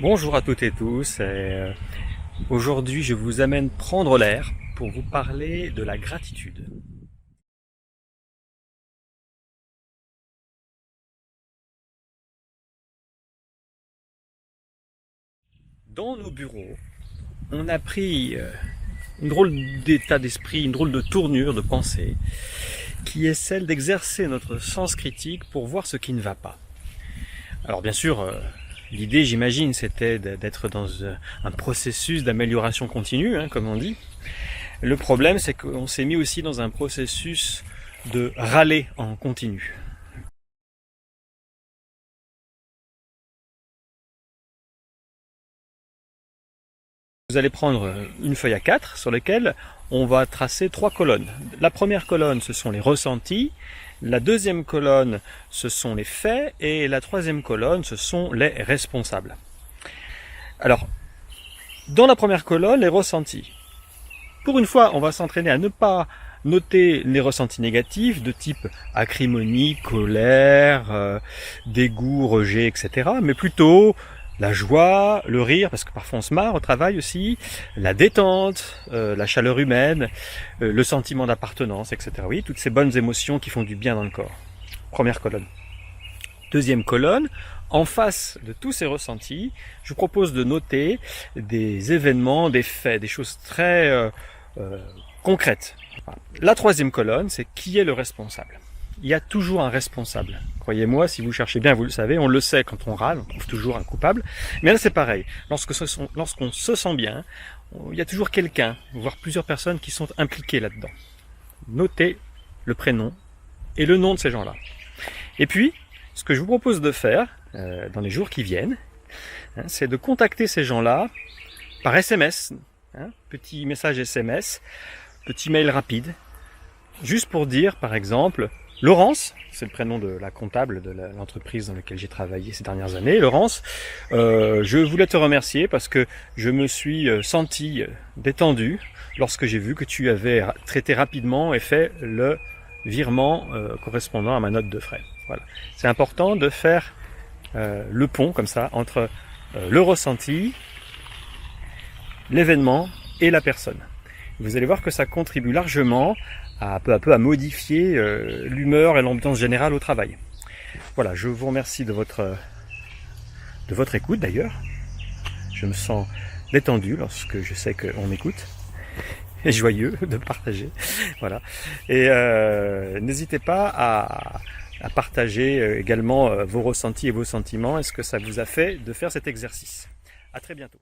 Bonjour à toutes et tous. Aujourd'hui, je vous amène prendre l'air pour vous parler de la gratitude. Dans nos bureaux, on a pris une drôle d'état d'esprit, une drôle de tournure de pensée, qui est celle d'exercer notre sens critique pour voir ce qui ne va pas. Alors bien sûr, l'idée, j'imagine, c'était d'être dans un processus d'amélioration continue, comme on dit. Le problème, c'est qu'on s'est mis aussi dans un processus de râler en continu. Vous allez prendre une feuille A4 sur laquelle on va tracer 3 colonnes. La première colonne, ce sont les ressentis. La deuxième colonne, ce sont les faits. Et la troisième colonne, ce sont les responsables. Alors, dans la première colonne, les ressentis. Pour une fois, on va s'entraîner à ne pas noter les ressentis négatifs de type acrimonie, colère, dégoût, rejet, etc. Mais plutôt la joie, le rire, parce que parfois on se marre au travail aussi, la détente, la chaleur humaine, le sentiment d'appartenance, etc. Oui, toutes ces bonnes émotions qui font du bien dans le corps. Première colonne. Deuxième colonne, en face de tous ces ressentis, je vous propose de noter des événements, des faits, des choses très concrètes. La troisième colonne, c'est qui est le responsable. Il y a toujours un responsable. Croyez-moi, si vous cherchez bien, vous le savez, on le sait quand on râle, on trouve toujours un coupable. Mais là, c'est pareil. Lorsqu'on se sent bien, il y a toujours quelqu'un, voire plusieurs personnes qui sont impliquées là-dedans. Notez le prénom et le nom de ces gens-là. Et puis, ce que je vous propose de faire dans les jours qui viennent, c'est de contacter ces gens-là par SMS, petit message SMS, petit mail rapide, juste pour dire, par exemple, Laurence, c'est le prénom de la comptable de l'entreprise dans laquelle j'ai travaillé ces dernières années. Laurence, je voulais te remercier parce que je me suis senti détendu lorsque j'ai vu que tu avais traité rapidement et fait le virement correspondant à ma note de frais. Voilà. C'est important de faire le pont comme ça entre le ressenti, l'événement et la personne. Vous allez voir que ça contribue largement à peu à modifier l'humeur et l'ambiance générale au travail. Voilà, je vous remercie de votre écoute d'ailleurs. Je me sens détendu lorsque je sais qu'on m'écoute et joyeux de partager. Voilà. Et n'hésitez pas à partager également vos ressentis et vos sentiments et ce que ça vous a fait de faire cet exercice. À très bientôt.